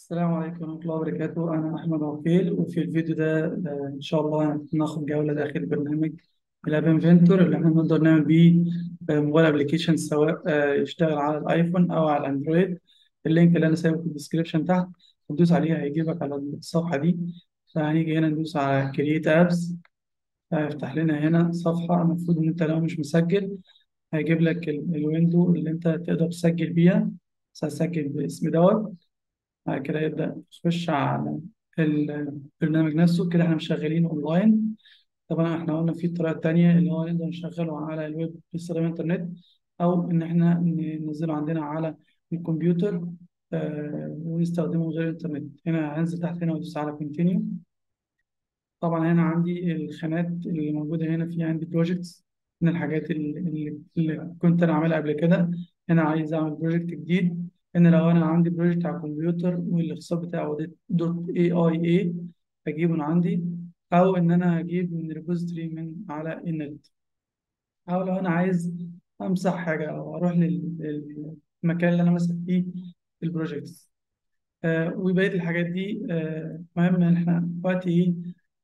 السلام عليكم ورحمة الله وبركاته. أنا أحمد عقيل، وفي الفيديو ده إن شاء الله هناخد جولة داخل برنامج الأب انفنتور اللي إحنا نقدر نعمل بيه موبايل أبلكيشن، سواء يشتغل على الآيفون أو على الأندرويد. اللينك اللي أنا سايبه في الديسكريبشن تحت، تدوس عليه هيجيبك على الصفحة دي. فهنيجي هنا ندوس على كرييت أبس، هيفتح لنا هنا صفحة. المفروض إن أنت لو مش مسجل هيجيب لك الويندو اللي أنت تقدر تسجل بيها. بس هسجل باسم دوت. بعد كده يبدأ يخش على البرنامج نفسه. كده احنا مش شغالين اونلاين. طبعا احنا قلنا في طريقة تانية اللي هو نقدر نشغله على الويب باستخدام الانترنت، او ان احنا ننزله عندنا على الكمبيوتر ونستخدمه من غير الانترنت. هنا هنزل تحت هنا وادوس على كونتينيو. طبعا هنا عندي الخانات اللي موجودة هنا، في عندي بروجكتس من الحاجات اللي كنت أنا عاملها قبل كده. هنا عايز أعمل بروجكت جديد. هنا لو أنا عندي بروجكت على الكمبيوتر والاختصار بتاعه دوت اي اي اي، بجيبه من عندي، أو إن أنا هجيب من ريبوزيتوري من على النت، أو لو أنا عايز أمسح حاجة أو أروح للمكان اللي أنا ماسك فيه البروجكتس. وبقية الحاجات دي مهم إن إحنا دلوقتي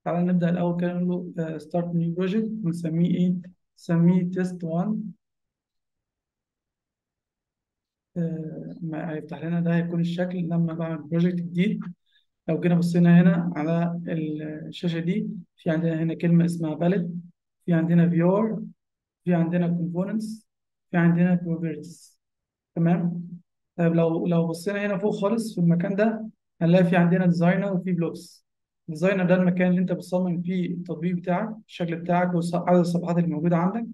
تعالى نبدأ الأول كده، نقول له ستارت نيو بروجكت ونسميه نسميه تيست 1. ما هيفتح لنا ده هيكون الشكل لما بعمل بروجكت جديد. لو جينا بصينا هنا على الشاشة دي، في عندنا هنا كلمة اسمها باليت، في عندنا فيور، في عندنا كومبوننتس، في عندنا بروبرتيز. تمام. طيب لو بصينا هنا فوق خالص في المكان ده، هنلاقي في عندنا ديزاينر وفي بلوكس. الديزاينر ده المكان اللي انت بتصمم فيه التطبيق بتاعك، الشكل بتاعك وعدد الصفحات اللي موجوده عندك.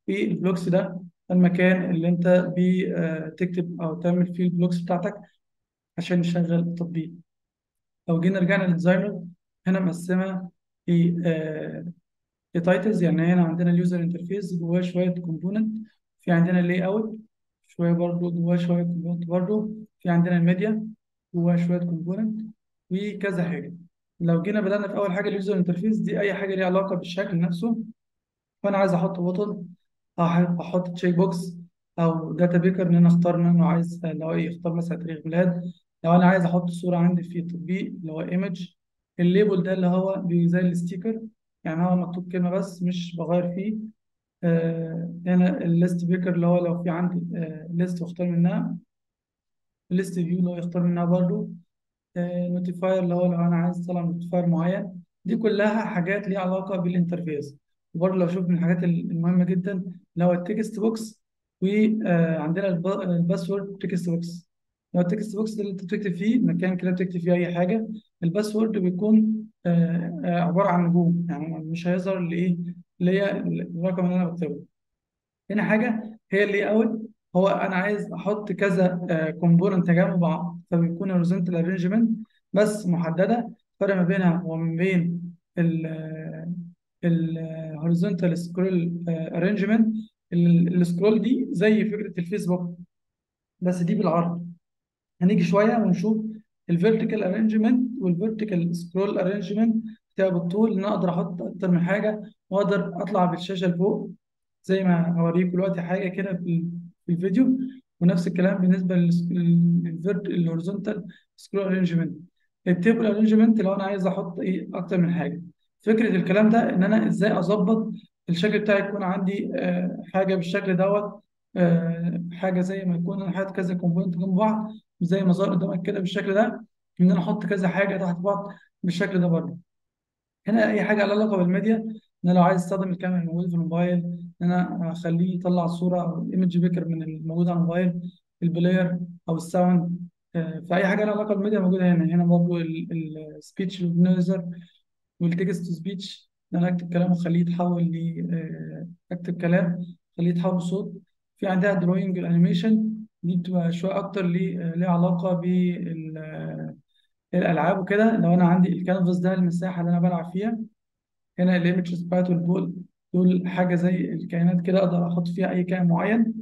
في البلوكس ده المكان اللي انت بتكتب او تعمل فيه البلوكس بتاعتك عشان نشغل التطبيق. لو جينا رجعنا للديزاينر، هنا مقسمه في تايتلز. يعني هنا عندنا اليوزر انترفيس جواه شويه كومبوننت، في عندنا اللاي اوت شويه برضو جواه شويه كومبوننت، برضو في عندنا الميديا جواه شويه كومبوننت وكذا حاجه. لو جينا بدأنا في اول حاجه اليوزر انترفيس دي، اي حاجه ليها علاقه بالشكل نفسه. فانا عايز احط بوتن، احط تشيك بوكس، او داتا بيكر ان انا اختار منه عايز اللي هو يختار مثلا تاريخ ميلاد. لو انا عايز احط صوره عندي في التطبيق اللي هو ايمج. الليبل ده اللي هو زي الستيكر، يعني هو مكتوب كلمه بس مش بغير فيه. هنا الليست بيكر اللي هو لو في عندي ليست واختار منها. الليست فيو اللي هو يختار منها برضو. نوتيفاير اللي هو لو انا عايز اطلع نوتيفاير معين. دي كلها حاجات ليها علاقه بالانترفيس. وبرضه لو شوف من الحاجات المهمه جدا اللي هو التكست بوكس، وعندنا الباسورد تكست بوكس. لو التكست بوكس ده اللي انت بتكتب فيه مكان كده بتكتب فيه اي حاجه. الباسورد بيكون عباره عن نجوم، يعني مش هيظهر اللي هي الرقم اللي انا بكتبه. تاني حاجة هي اللي اوت. هو أنا عايز أحط كذا كومبوننت جنب بعض، فبيكون الهوريزونتال ارينجمنت بس محددة. الفرق ما بينها وما بين الهوريزونتال سكرول ارينجمنت. السكرول دي زي فكرة الفيسبوك، بس دي بالعرض. هنيجي شوية ونشوف الفيرتيكال ارينجمنت والفيرتيكال سكرول ارينجمنت بتبقى بالطول، ان انا اقدر احط اكتر من حاجه واقدر اطلع بالشاشه لفوق، زي ما هوريكم دلوقتي حاجه كده في الفيديو. ونفس الكلام بالنسبه للهوريزونتال سكرول ارينجمنت. التيبل ارينجمنت لو انا عايز احط اكتر من حاجه. فكره الكلام ده ان انا ازاي اظبط الشكل بتاعي، يكون عندي حاجه بالشكل دوت. حاجه زي ما يكون انا حاطط كذا كومبوننت جنب بعض، زي ما ظهر قدامك كده بالشكل ده، ان انا احط كذا حاجه تحت بعض بالشكل ده برضه. هنا اي حاجه لها علاقه بالميديا، ان انا لو عايز استخدم الكاميرا الموجوده في الموبايل، ان انا اخليه يطلع الصوره او الايمج بيكر من الموجود على الموبايل، البلاير او الساوند. فاي حاجه لها علاقه بالميديا موجوده هنا. هنا برضه السبيتش اوردينايزر والتكست تو سبيتش، ان انا اكتب كلام واخليه يتحول ل اكتب كلام خليه يتحول لصوت. في عندها دروينج الانيميشن، دي بتبقى شويه اكتر ليها علاقه بالالعاب وكده. لو انا عندي الكانفاس ده المساحه اللي انا بلعب فيها، هنا الايمجز بتاعت البول دول حاجه زي الكائنات كده اقدر احط فيها اي كائن معين.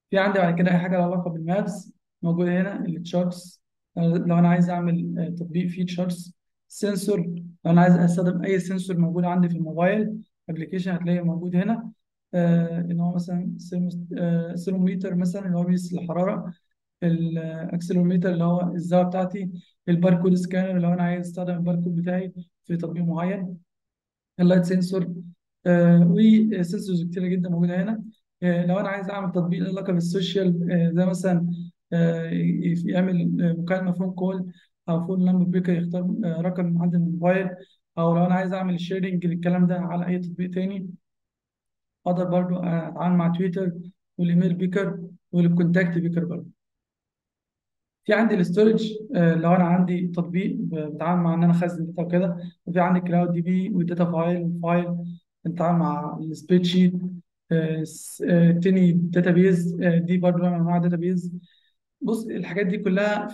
في عندي بعد كده اي حاجه لها علاقه بالمابس موجوده هنا. التشارتس لو انا عايز اعمل تطبيق فيه تشارتس. سنسور لو انا عايز استخدم اي سنسور موجود عندي في الموبايل ابلكيشن هتلاقيه موجود هنا. ان هو مثلا سيرموميتر مثلا اللي هو بيقيس الحراره. الاكسلروميتر اللي هو الزاويه بتاعتي، الباركود سكانر لو انا عايز استخدم الباركود بتاعي في تطبيق معين، اللايت سنسور، وسنسورز كتيره جدا موجوده هنا. لو انا عايز اعمل تطبيق له علاقه بالسوشيال، زي مثلا يعمل مكالمه فون كول او فون نمبر بيكر، يختار رقم من عند الموبايل، او لو انا عايز اعمل شيرنج للكلام ده على اي تطبيق تاني، اقدر برضو اتعامل مع تويتر والايميل بيكر والكونتاكت بيكر برضو. في عندي الاستورج، لو انا عندي تطبيق بتعامل مع ان انا اخزن داتا وكده، وفي عندي كلاود دي بي والداتا فايل بنتعامل مع السبريد شيت، تاني داتا بيز، دي برضه نوع من انواع الداتا بيز. بص الحاجات دي كلها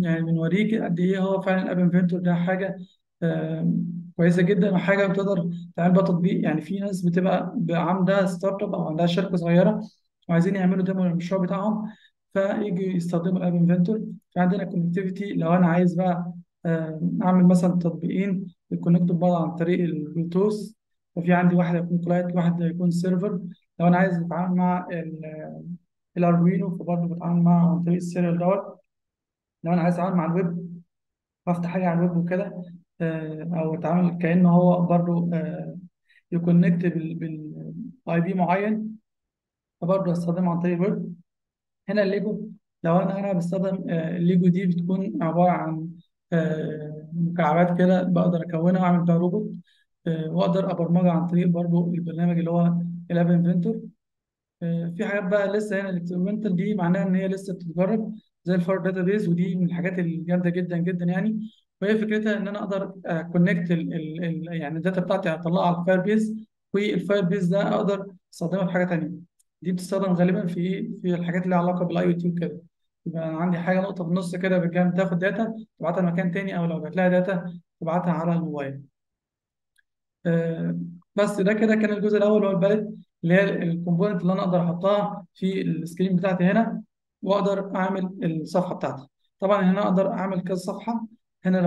يعني بنوريك قد ايه هو فعلا الاب انفنتور ده حاجه كويسه جدا، وحاجه بتقدر تعمل بقى تطبيق. يعني في ناس بتبقى عندها ستارت اب او عندها شركه صغيره وعايزين يعملوا ديمو للمشروع بتاعهم، فيجي يستخدموا الاب انفنتور. في عندنا كونكتيفيتي، لو انا عايز بقى اعمل مثلا تطبيقين يكونكتوا ببعض عن طريق البلوتوث، ففي عندي واحد هيكون كلاينت واحد هيكون سيرفر. لو انا عايز اتعامل مع الاردوينو فبرضه بتعامل معه عن طريق السيريال دوت. لو انا عايز اتعامل مع الويب بفتح حاجه على الويب وكده، او اتعامل كانه هو برضه يكونكت بالاي بي معين، فبرضه استخدمه عن طريق الويب. هنا الليجو، لو انا بستخدم الليجو دي بتكون عباره عن مكعبات كده بقدر اكونها واعمل بيها روبوت، واقدر ابرمجها عن طريق برضه البرنامج اللي هو الاب انفنتور. في حاجات بقى لسه هنا الاكسبيرمنتال، دي معناها ان هي لسه بتتجرب زي الفار داتابيز، ودي من الحاجات الجامده جدا جدا يعني. وهي فكرتها ان انا اقدر كونكت يعني الداتا بتاعتي هطلعها على الفاير بيز، والفاير بيز ده اقدر استخدمها في حاجه تانيه. دي بتستخدم غالبا في في الحاجات اللي لها علاقه بالاي او تي وكده. يبقى انا عندي حاجه نقطه في النص كده بتاخد داتا تبعتها لمكان تاني، او لو جات لها داتا تبعتها على الموبايل. آه، بس ده كده كان الجزء الاول هو الباليت، اللي هي الكومبوننت اللي انا اقدر احطها في السكرين بتاعتي هنا، واقدر اعمل الصفحه بتاعتي. طبعا هنا اقدر اعمل كذا صفحه. هنا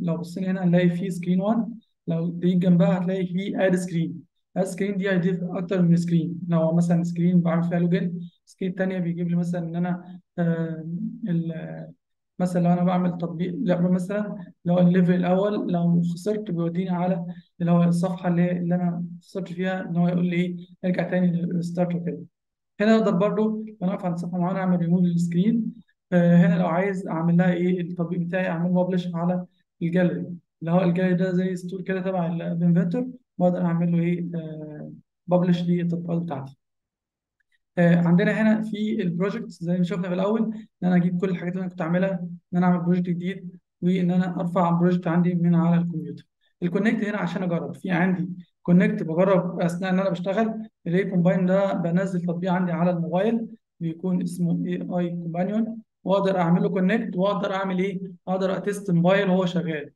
لو بصينا هنا هنلاقي في سكرين 1، لو دي جنبها هتلاقي في اد سكرين. اد سكرين دي هيضيف اكتر من سكرين، لو مثلا سكرين بعمل فيها لوجن، سكرين تانيه بيجيب لي مثلا ان انا مثلا لو انا بعمل تطبيق لعبه مثلا، اللي هو الليفل الاول لو خسرت بيوديني على اللي هو الصفحه اللي انا خسرت فيها، ان هو يقول لي ايه ارجع تاني للستارت وكده. هنا اقدر برضو لو انا اقف عند صفحه معينه اعمل ريموف للسكرين. هنا لو عايز اعمل لها ايه التطبيق بتاعي اعمل ببلش على الجاليري، اللي هو الجاليري ده زي ستور كده تبع الانفنتور، بقدر اعمل له ايه ببلش للتطبيقات بتاعتي. عندنا هنا في البروجكت زي ما شفنا في الاول، ان انا اجيب كل الحاجات اللي انا كنت اعملها، ان انا اعمل بروجكت جديد، وان انا ارفع البروجكت عندي من على الكمبيوتر. الكونكت هنا عشان اجرب، في عندي كونكت بجرب اثناء ان انا بشتغل، اللي هي كومباين ده بنزل تطبيق عندي على الموبايل بيكون اسمه اي اي كومبانيون، واقدر اعمل له كونكت، واقدر اعمل ايه اقدر اتست الموبايل وهو شغال.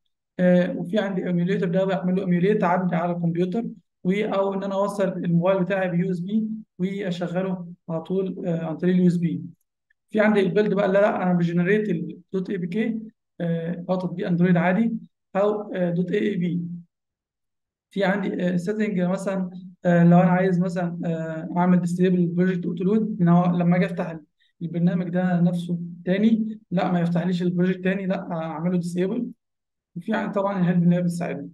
وفي عندي ايميوليتر ده بعمل له ايميوليت عندي على الكمبيوتر، او ان انا اوصل الموبايل بتاعي بيو اس بي واشغله على طول عن طريق اليو اس بي. في عندي البيلد بقى، لا انا بجنريت الدوت اي بي كي، او تطبيق اندرويد عادي، او دوت اي اي بي. في عندي سيتنج مثلا، لو انا عايز مثلا اعمل ديستريبل البروجكت اوتو لود، ان هو لما اجي افتح البرنامج ده نفسه تاني لا ما يفتحليش البروجكت تاني، لا اعمله ديسيبل. وفي عندي طبعا الهيلب ان هي بتساعدني.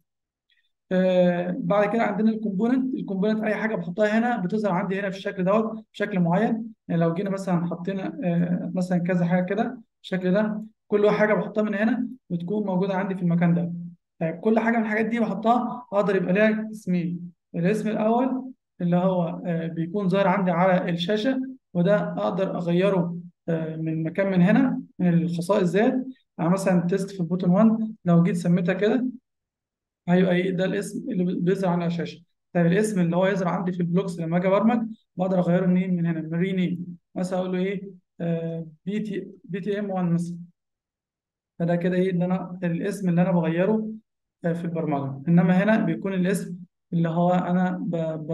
بعد كده عندنا الكومبوننت اي حاجه بحطها هنا بتظهر عندي هنا في الشكل دوت بشكل معين. يعني لو جينا مثلا حطينا مثلا كذا حاجه كده بالشكل ده، كل حاجه بحطها من هنا بتكون موجوده عندي في المكان ده. طيب كل حاجه من الحاجات دي بحطها اقدر يبقى ليها اسمين. الاسم الاول اللي هو بيكون ظاهر عندي على الشاشه، وده اقدر اغيره من مكان من هنا من الخصائص ذات. يعني مثلا تيست في البوتون 1 لو جيت سميتها كده هيبقى ايه ده الاسم اللي بيظهر على الشاشه. طيب الاسم اللي هو يظهر عندي في البلوكس لما اجي ابرمج بقدر اغيره منين؟ من هنا من رينيم. مثلا اقول له ايه بي تي ام 1 مثلا، فده كده ايه اللي انا الاسم اللي انا بغيره في البرمجه. انما هنا بيكون الاسم اللي هو انا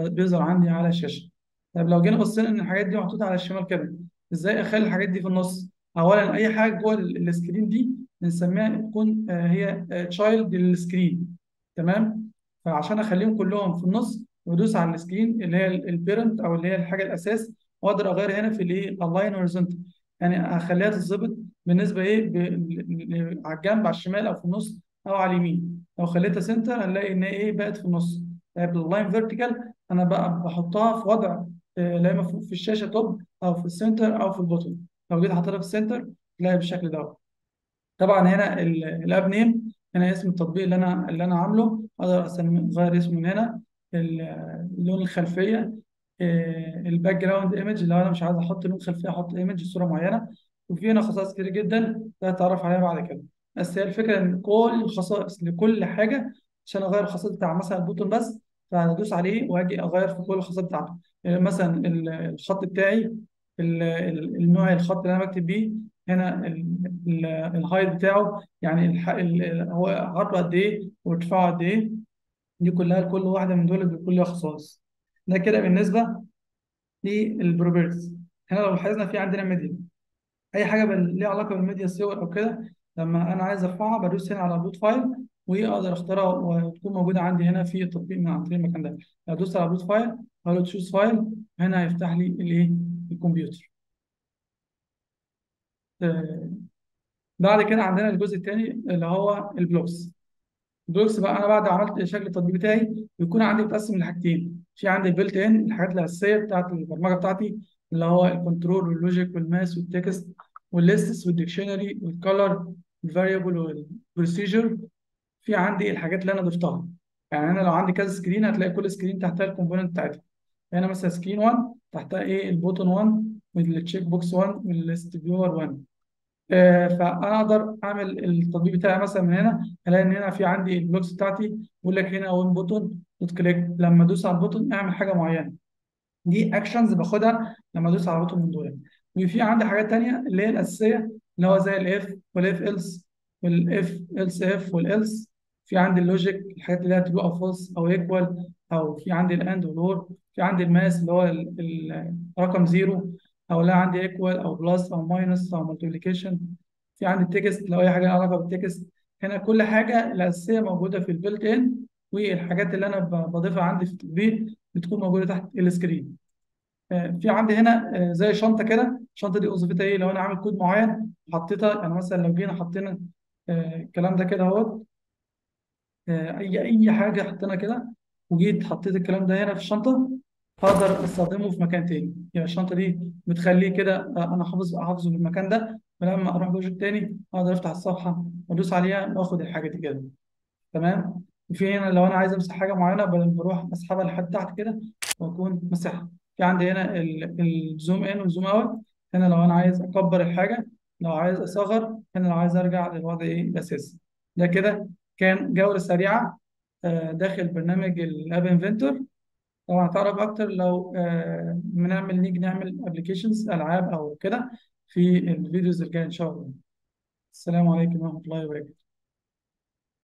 بيظهر عندي على الشاشه. طيب لو جينا بصينا ان الحاجات دي محطوطه على الشمال كده، ازاي اخلي الحاجات دي في النص؟ اولا اي حاجه جوه السكرين دي بنسميها تكون هي تشايلد للسكرين، تمام؟ فعشان اخليهم كلهم في النص بدوس على السكرين اللي هي البيرنت او اللي هي الحاجه الاساس، واقدر اغير هنا في الايه الاين هوريزونتال. يعني هخليها تتظبط بالنسبه ايه على الجنب، على الشمال او في النص او على اليمين. لو خليتها سنتر هنلاقي ان ايه بقت في النص. طيب اللاين فيرتيكال انا بقى بحطها في وضع لا اما في الشاشه توب او في السنتر او في البوتtom. لو جيت حطيتها في السنتر تلاقي بالشكل ده. طبعا هنا الاب نيم، هنا اسم التطبيق اللي انا عامله، اقدر اغير اسمه من هنا. لون الخلفيه، الباك جراوند ايمج، لو انا مش عايز احط لون خلفيه احط ايمج صوره معينه. وفي هنا خصائص كتير جدا هتعرف عليها بعد كده. بس هي الفكره ان كل الخصائص لكل حاجه، عشان اغير الخصائص بتاع مثلا البوتون بس، فهدوس عليه واجي اغير في كل الخصائص بتاعته. يعني مثلا الخط بتاعي، النوع الخط اللي انا بكتب بيه، هنا الهايت بتاعه، يعني هو عرضه قد ايه وارتفاعه قد ايه. دي كلها لكل واحده من دول بيكون لها خصائص. ده كده بالنسبه للبروبرتيز. هنا لو لاحظنا في عندنا ميديا، اي حاجه ليها علاقه بالميديا، صور او كده، لما انا عايز ارفعها بدوس هنا على ابلود فايل، واقدر اختارها وتكون موجوده عندي هنا في التطبيق من عن طريق المكان ده. لو دوست على ابلود فايل اقول له تشوز فايل، هنا هيفتح لي الايه الكمبيوتر. آه، بعد كده عندنا الجزء الثاني اللي هو البلوكس. البلوكس بقى انا بعد ما عملت شكل التطبيق بتاعي بيكون عندي متقسم لحاجتين. في عندي البيلت ان، الحاجات الاساسيه بتاعت البرمجه بتاعتي، اللي هو الكنترول واللوجيك والماس والتكست والليستس والديكشنري والكولر والفاريبل والبروسيجر. في عندي الحاجات اللي انا ضفتها. يعني انا لو عندي كذا سكرين هتلاقي كل سكرين تحتها الكومبوننت بتاعتها. هنا مثلا سكرين 1 تحتها ايه البوتون 1 والتشيك بوكس 1 والليست فيور 1. فانا اقدر اعمل التطبيق بتاعي مثلا من هنا، الاقي ان هنا في عندي البلوكس بتاعتي بيقول لك هنا وين بوتون دوت كليك، لما ادوس على البوتون اعمل حاجه معينه. دي اكشنز باخدها لما ادوس على بوتون من دول. وفي عندي حاجات تانية اللي هي الاساسيه، اللي هو زي الاف والاف إلس والاف إلس اف والإلس. في عندي اللوجيك، الحاجات اللي هي ترو او فولس او ايكوال، او في عندي الاند والور. في عندي الماس اللي هو رقم زيرو، او لا عندي ايكوال او بلس او ماينس او ملتبليكيشن. في عندي التكست لو اي حاجه لها علاقه بالتكست. هنا كل حاجه الاساسيه موجوده في البيلت ان، والحاجات اللي انا بضيفها عندي في التطبيق بتكون موجوده تحت السكرين. في عندي هنا زي شنطه كده. الشنطه دي وظيفتها ايه؟ لو انا عامل كود معين حطيتها، يعني مثلا لو جينا حطينا الكلام ده كده اهوت، اي حاجه حطينا كده وجيت حطيت الكلام ده هنا في الشنطه، هقدر استخدمه في مكان تاني. يعني الشنطه دي بتخليه كده انا حافظه في المكان ده، ولما اروح بروجكت تاني اقدر افتح الصفحه وادوس عليها واخد الحاجه دي كده. تمام. وفي هنا لو انا عايز امسح حاجه معينه بروح اسحبها لحد تحت كده واكون مسحها. في عندي هنا الزوم ان والزوم اوت. هنا لو انا عايز اكبر الحاجه، لو عايز اصغر، هنا لو عايز ارجع للوضع ايه الاساسي. ده كده كان جوله سريعه داخل برنامج الاب انفنتور. طبعا هتعرف اكتر لو نيجي نعمل ابلكيشنز العاب او كده في الفيديوز الجايه ان شاء الله. السلام عليكم ورحمه الله وبركاته.